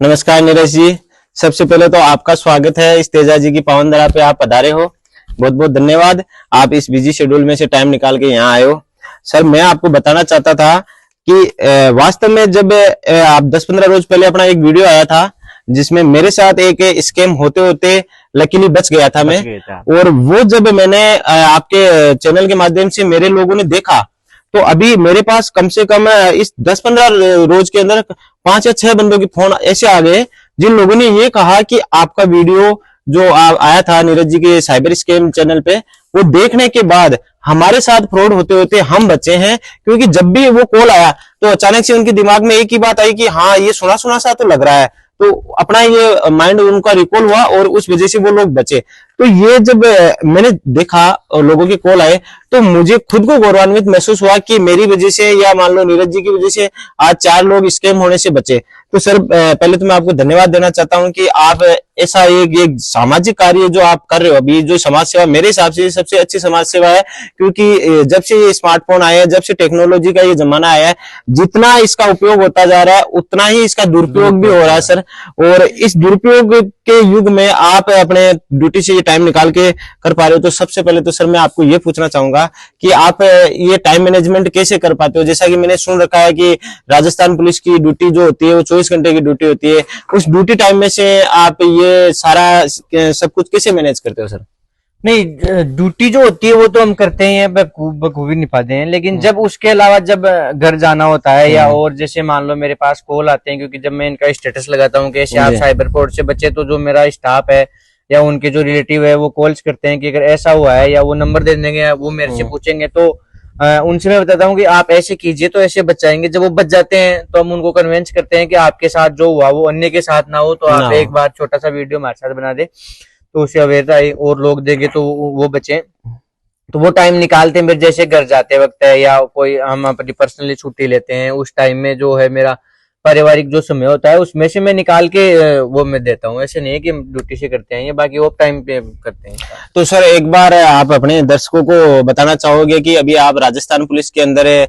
नमस्कार नीरज जी। सबसे पहले तो आपका स्वागत है इस तेजा जी की पावन धरा पे आप पधारे हो। बहुत बहुत धन्यवाद। आप इस बिजी शेड्यूल में से टाइम निकाल के यहाँ आए हो। सर मैं आपको बताना चाहता था कि वास्तव में जब आप 10-15 रोज पहले अपना एक वीडियो आया था जिसमें मेरे साथ एक स्कैम होते होते लकीली बच गया था मैं। और वो जब मैंने आपके चैनल के माध्यम से मेरे लोगों ने देखा तो अभी मेरे पास कम से कम इस 10-15 रोज के अंदर 5 या 6 बंदों के फोन ऐसे आ गए जिन लोगों ने ये कहा कि आपका वीडियो जो आया था नीरज जी के साइबर स्कैम चैनल पे, वो देखने के बाद हमारे साथ फ्रॉड होते होते हम बचे हैं। क्योंकि जब भी वो कॉल आया तो अचानक से उनके दिमाग में एक ही बात आई कि हाँ ये सुना सुना सा तो लग रहा है, तो अपना ये माइंड उनका रिकॉल हुआ और उस वजह से वो लोग बचे। तो ये जब मैंने देखा और लोगों के कॉल आए तो मुझे खुद को गौरवान्वित महसूस हुआ कि मेरी वजह से या मान लो नीरज जी की वजह से आज 4 लोग स्कैम होने से बचे। तो सर पहले तो मैं आपको धन्यवाद देना चाहता हूं कि आप ऐसा एक सामाजिक कार्य जो आप कर रहे हो अभी, जो समाज सेवा मेरे हिसाब से सबसे अच्छी समाज सेवा है। क्योंकि जब से ये स्मार्टफोन आया है, जब से टेक्नोलॉजी का ये जमाना आया है, जितना इसका उपयोग होता जा रहा है उतना ही इसका दुरुपयोग भी हो रहा है सर। और इस दुरुपयोग के युग में आप अपने ड्यूटी से ये टाइम निकाल के कर पा रहे हो। तो सबसे पहले तो सर मैं आपको ये पूछना चाहूंगा कि आप ये टाइम मैनेजमेंट कैसे कर पाते हो। जैसा कि मैंने सुन रखा है कि राजस्थान पुलिस की ड्यूटी जो होती है वो 24 घंटे की ड्यूटी होती है, उस ड्यूटी टाइम में से आप ये सारा सब कुछ कैसे मैनेज करते हो सर? नहीं, ड्यूटी जो होती है वो तो हम करते ही हैं, बखूबी निभाते हैं। लेकिन जब उसके अलावा जब घर जाना होता है या और जैसे मान लो मेरे पास कॉल आते हैं, क्योंकि जब मैं इनका स्टेटस लगाता हूँ कि ऐसे आप साइबर फ्रॉड से बचे, तो जो मेरा स्टाफ है या उनके जो रिलेटिव है वो कॉल्स करते हैं कि अगर ऐसा हुआ है, या वो नंबर दे देंगे, वो मेरे से पूछेंगे, तो उनसे मैं बताता हूँ कि आप ऐसे कीजिए तो ऐसे बचाएंगे। जब वो बच जाते हैं तो हम उनको कन्विंस करते हैं कि आपके साथ जो हुआ वो अन्य के साथ ना हो, तो आप एक बार छोटा सा वीडियो हमारे साथ बना दे तो उसे अवेयरता और लोग देंगे तो वो बचे। तो वो टाइम निकालते हैं, जैसे घर जाते वक्त है या कोई हम अपनी पर्सनली छुट्टी लेते हैं, उस टाइम में जो है मेरा पारिवारिक जो समय होता है उसमें से मैं निकाल के वो मैं देता हूँ। ऐसे नहीं है कि हम ड्यूटी से करते हैं, ये बाकी वो टाइम पे करते हैं। तो सर एक बार आप अपने दर्शकों को बताना चाहोगे कि अभी आप राजस्थान पुलिस के अंदर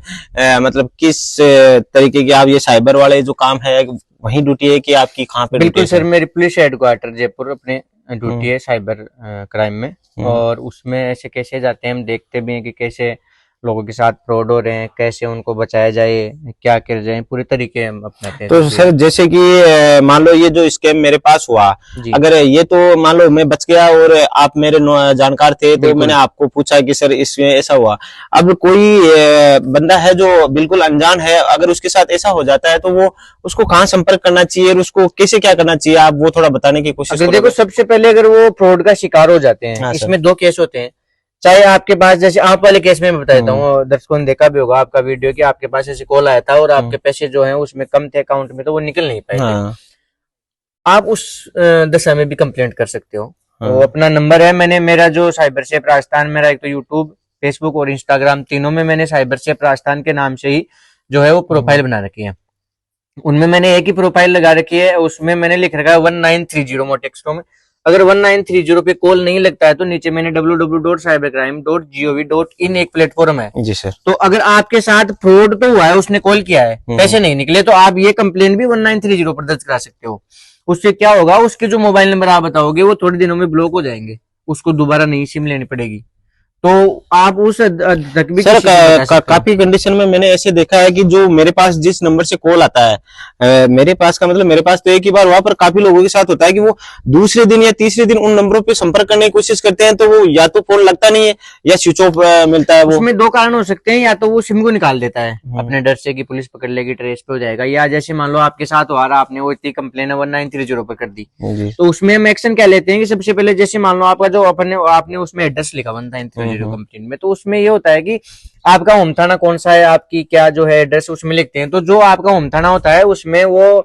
मतलब किस तरीके की आप ये साइबर वाले जो काम है वही ड्यूटी है कि आपकी कहाँ पे? बिल्कुल सर, मेरी पुलिस हेडक्वार्टर जयपुर अपने ड्यूटी है साइबर क्राइम में, और उसमें ऐसे कैसे जाते हैं, हम देखते भी हैं कि कैसे लोगों के साथ फ्रॉड हो रहे हैं, कैसे उनको बचाया जाए, क्या कर जाए, पूरे तरीके हम अपनाते हैं। तो सर जैसे कि मान लो ये जो स्कैम मेरे पास हुआ, अगर ये तो मान लो मैं बच गया और आप मेरे जानकार थे तो मैंने आपको पूछा कि सर इसमें ऐसा हुआ। अब कोई बंदा है जो बिल्कुल अनजान है, अगर उसके साथ ऐसा हो जाता है तो वो उसको कहाँ संपर्क करना चाहिए और उसको कैसे क्या करना चाहिए, आप वो थोड़ा बताने की कोशिश करो। देखो, सबसे पहले अगर वो फ्रॉड का शिकार हो जाते हैं, इसमें 2 केस होते हैं। चाहे आपके पास, जैसे आप वाले केस में मैं बता देता हूँ, दर्शकों ने देखा भी होगा आपका वीडियो कि आपके पास ऐसे कॉल आया था और आपके पैसे जो हैं उसमें कम थे अकाउंट में, तो वो निकल नहीं पाए थे। आप उस दशा में भी कंप्लेंट कर सकते हो। तो अपना नंबर है, मैंने मेरा जो साइबर सेफ राजस्थान, मेरा एक तो यूट्यूब, फेसबुक और इंस्टाग्राम तीनों में मैंने साइबर सेफ राजस्थान के नाम से ही जो है वो प्रोफाइल बना रखी है। उनमें मैंने एक ही प्रोफाइल लगा रखी है, उसमें मैंने लिख रखा है 1930 मोटेक्सटो में। अगर 1930 पे कॉल नहीं लगता है तो नीचे मैंने www.cybercrime.gov.in एक प्लेटफॉर्म है जी सर। तो अगर आपके साथ फ्रॉड तो हुआ है, उसने कॉल किया है, पैसे नहीं निकले, तो आप ये कंप्लेन भी 1930 पर दर्ज करा सकते हो। उससे क्या होगा, उसके जो मोबाइल नंबर आप बताओगे वो थोड़े दिनों में ब्लॉक हो जाएंगे, उसको दोबारा नई सिम लेनी पड़ेगी। तो आप उस सर काफी कंडीशन में मैंने ऐसे देखा है कि जो मेरे पास जिस नंबर से कॉल आता है, मेरे पास का मतलब मेरे पास तो एक ही बार हुआ, पर काफी लोगों के साथ होता है कि वो दूसरे दिन या तीसरे दिन उन नंबरों पे संपर्क करने की कोशिश करते हैं तो वो या तो फोन लगता नहीं है या स्विच ऑफ मिलता है। वो उसमें 2 कारण हो सकते हैं, या तो वो सिम को निकाल देता है अपने डर से कि पुलिस पकड़ लेगी, ट्रेस पे हो जाएगा, या जैसे मान लो आपके साथ हो रहा, आपने वो इतनी कंप्लेन 1930 पर कर दी, तो उसमें हम एक्शन क्या लेते हैं कि सबसे पहले जैसे मान लो आपका जो आपने उसमें एड्रेस लिखा 1930 कंप्लेन में, तो उसमें ये होता है कि आपका होम थाना कौन सा है, आपकी क्या जो है एड्रेस उसमें लिखते हैं। तो जो आपका होम थाना होता है उसमें वो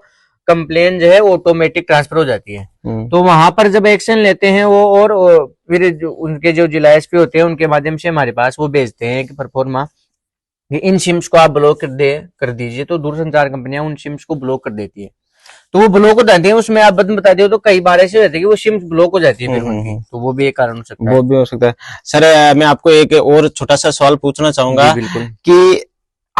कंप्लेन जो है ऑटोमेटिक ट्रांसफर हो जाती है। तो वहां पर जब एक्शन लेते हैं वो, और फिर उनके जो जिला एसपी होते हैं उनके माध्यम से हमारे पास वो भेजते हैं कि परफॉर्मा इन सिम्स को आप ब्लॉक कर दीजिए। तो दूरसंचार कंपनियां उन सिम्स को ब्लॉक कर देती है, तो वो ब्लॉक हो जाती है। उसमें आप बता दियो तो कई बार ऐसे रहते हैं कि वो सिम ब्लॉक हो जाती है फिर उनकी, तो वो भी एक कारण हो सकता है। वो भी हो सकता है। सर मैं आपको एक और छोटा सा सवाल पूछना चाहूंगा कि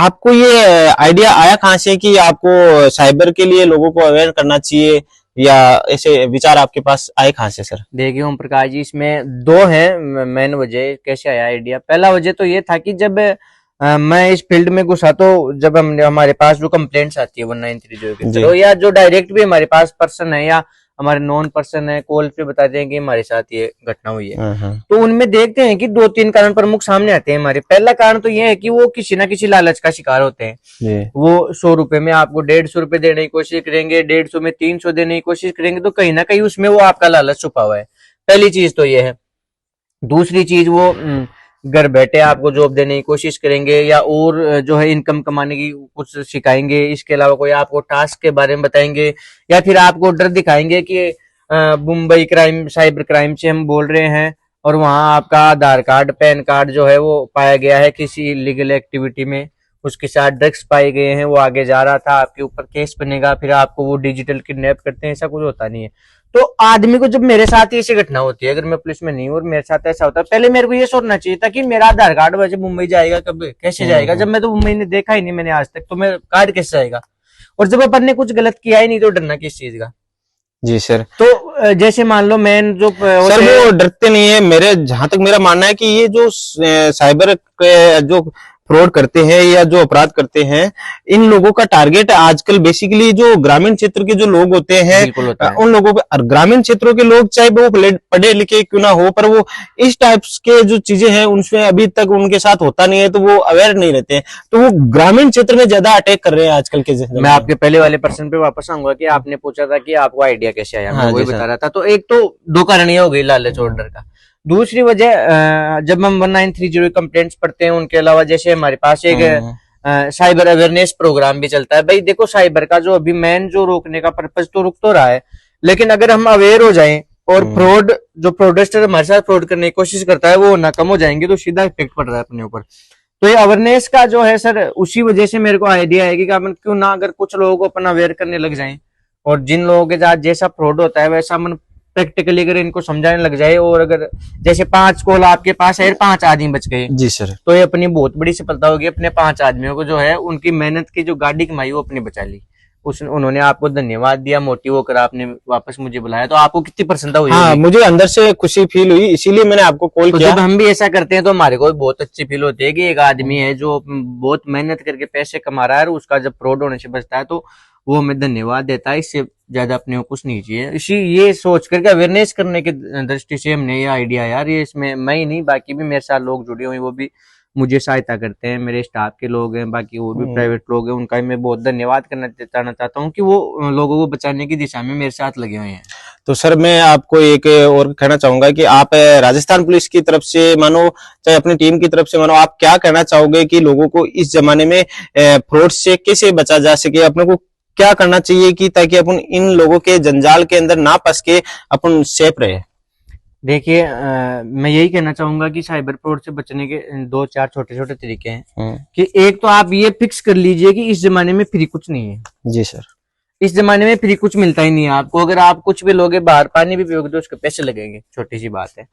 आपको ये आइडिया आया कहाँ से कि आपको साइबर के लिए लोगों को अवेयर करना चाहिए, या ऐसे विचार आपके पास आए कहाँ से सर? देखिए ओम प्रकाश जी, इसमें दो है मेन वजह कैसे आया आइडिया। पहला वजह तो ये था कि जब मैं इस फील्ड में घुसा तो जब हमारे पास जो कंप्लेंट्स आती है 1930 के जी। थ्रू, या जो डायरेक्ट भी हमारे पास पर्सन है या हमारे नॉन पर्सन है, कॉल पे बताते हैं कि हमारे साथ ये घटना हुई है, तो उनमें देखते हैं कि 2-3 कारण प्रमुख सामने आते हैं हमारे। पहला कारण तो ये है कि वो किसी ना किसी लालच का शिकार होते हैं। जी। वो 100 रुपए में आपको 150 रुपए देने की कोशिश करेंगे, 150 में 300 देने की कोशिश करेंगे, तो कहीं ना कहीं उसमें वो आपका लालच छुपा हुआ है। पहली चीज तो ये है। दूसरी चीज, वो घर बैठे आपको जॉब देने की कोशिश करेंगे, या और जो है इनकम कमाने की कुछ सिखाएंगे। इसके अलावा कोई आपको टास्क के बारे में बताएंगे, या फिर आपको डर दिखाएंगे कि मुंबई क्राइम, साइबर क्राइम से हम बोल रहे हैं और वहां आपका आधार कार्ड, पैन कार्ड जो है वो पाया गया है किसी इलीगल एक्टिविटी में, उसके साथ ड्रग्स पाए गए हैं, वो आगे जा रहा था, आपके ऊपर केस बनेगा, फिर आपको वो डिजिटल किडनैप करते हैं। ऐसा कुछ होता नहीं है। तो आदमी को जब मेरे साथ ऐसी घटना होती है, अगर मैं पुलिस में नहीं हूं और मेरे साथ ऐसा होता है, पहले मेरे को ये सोचना चाहिए था कि मेरा आधार कार्ड वैसे मुंबई जाएगा कब, कैसे जाएगा, जब मैं तो मुंबई ने देखा ही नहीं मैंने आज तक, तो मेरा कार्ड कैसे जाएगा। और जब अपन ने कुछ गलत किया ही नहीं तो डरना किस चीज का। जी सर। तो जैसे मान लो मैन जो सर वो डरते नहीं है, मेरे जहां तक मेरा मानना है कि ये जो साइबर जो फ्रॉड करते हैं या जो अपराध करते हैं, इन लोगों का टारगेट आजकल बेसिकली जो ग्रामीण क्षेत्र के जो लोग होते हैं, उन लोगों पे, ग्रामीण क्षेत्रों के लोग चाहे वो पढ़े लिखे क्यों ना हो, पर वो इस टाइप के जो चीजें हैं उनसे अभी तक उनके साथ होता नहीं है, तो वो अवेयर नहीं रहते हैं, तो वो ग्रामीण क्षेत्र में ज्यादा अटैक कर रहे हैं आजकल के। मैं आपके पहले वाले पर्सन पे वापस आऊंगा कि आपने पूछा था कि आपको आइडिया कैसे आया, मैं वही बता रहा था। तो एक तो दो कारण ये हो गई लालच और डर का। दूसरी वजह, जब हम 1930 कंप्लेंट्स पढ़ते हैं, उनके अलावा जैसे हमारे पास एक साइबर अवेयरनेस प्रोग्राम भी चलता है। भाई देखो, साइबर का जो अभी मेन जो रोकने का पर्पज तो रुक तो रहा है, लेकिन अगर हम अवेयर हो जाएं और फ्रॉड, जो फ्रॉडस्टर हमारे साथ फ्रॉड करने की कोशिश करता है, वो ना कम हो जाएंगे, तो सीधा इफेक्ट पड़ रहा है अपने ऊपर। तो ये अवेयरनेस का जो है सर, उसी वजह से मेरे को आइडिया है कि अपन क्यों ना अगर कुछ लोगों को अपन अवेयर करने लग जाएं, और जिन लोगों के साथ जैसा फ्रॉड होता है वैसा अपन प्रैक्टिकली अगर इनको समझाने लग जाए, और अगर जैसे 5 कॉल आपके पास है, 5 आदमी बच गए, जी सर, तो ये अपनी बहुत बड़ी सफलता होगी। अपने 5 आदमियों को जो है उनकी मेहनत की जो गाड़ी कमाई वो अपनी बचा ली। उन्होंने आपको धन्यवाद दिया, मोटिव होकर आपने वापस मुझे बुलाया, तो आपको कितनी प्रसन्नता हुई? हाँ, मुझे अंदर से खुशी फील हुई, इसीलिए मैंने आपको कॉल किया। जब हम भी ऐसा करते हैं तो हमारे को बहुत अच्छी फील होती है कि एक आदमी है जो बहुत मेहनत करके पैसे कमा रहा है, और उसका जब फ्रॉड होने से बचता है तो वो हमें धन्यवाद देता है। इससे ज्यादा अपने को कुछ नहीं चाहिए। इसी ये सोच करके अवेयरनेस करने की दृष्टि से हमने ये आइडिया, यार ये इसमें मैं ही नहीं, बाकी भी मेरे साथ लोग जुड़े हुए, वो भी मुझे सहायता करते हैं, मेरे स्टाफ के लोग हैं, बाकी वो भी प्राइवेट लोग हैं, उनका मैं बहुत धन्यवाद करना चाहता हूँ कि वो लोगों को बचाने की दिशा में मेरे साथ लगे हुए हैं। तो सर मैं आपको एक और कहना चाहूंगा कि आप राजस्थान पुलिस की तरफ से मानो, चाहे अपनी टीम की तरफ से मानो, आप क्या कहना चाहोगे कि लोगों को इस जमाने में फ्रॉड से कैसे बचा जा सके, अपने को क्या करना चाहिए कि ताकि अपन इन लोगों के जंजाल के अंदर ना फंस के अपन सेफ रहे? देखिए, मैं यही कहना चाहूंगा कि साइबर फ्रॉड से बचने के 2-4 छोटे छोटे तरीके हैं। कि एक तो आप ये फिक्स कर लीजिए कि इस जमाने में फ्री कुछ नहीं है। जी सर। इस जमाने में फ्री कुछ मिलता ही नहीं है आपको। अगर आप कुछ भी लोगे, बाहर पानी भी पियोगे तो उसके पैसे लगेंगे, छोटी सी बात है।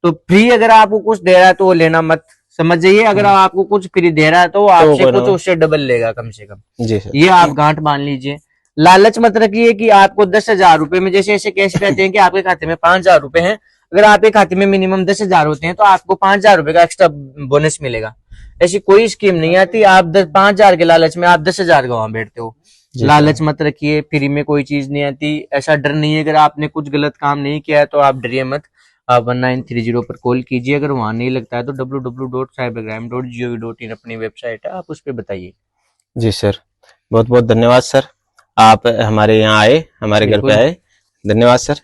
तो फ्री अगर आपको कुछ दे रहा है तो वो लेना मत, समझ जाइए। अगर आपको कुछ फ्री दे रहा है तो आपसे कुछ उससे डबल लेगा कम से कम। जी सर। ये आप गांठ बांध लीजिए। लालच मत रखिए कि आपको 10,000 रुपए में, जैसे ऐसे कैसे कहते हैं कि आपके खाते में 5,000 रुपए हैं, अगर आपके खाते में मिनिमम 10,000 होते हैं तो आपको 5,000 रुपए का एक्स्ट्रा बोनस मिलेगा। ऐसी कोई स्कीम नहीं आती। आप 5,000 के लालच में आप 10,000 गंवा बैठते हो। लालच मत रखिए, फ्री में कोई चीज नहीं आती। ऐसा डर नहीं है, अगर आपने कुछ गलत काम नहीं किया है तो आप डरिए मत। आप 1930 पर कॉल कीजिए। अगर वहां नहीं लगता है तो www.cybercrime.gov.in अपनी वेबसाइट है, आप उस पर बताइए। जी सर, बहुत बहुत धन्यवाद सर, आप हमारे यहाँ आए, हमारे घर पे आए, धन्यवाद सर।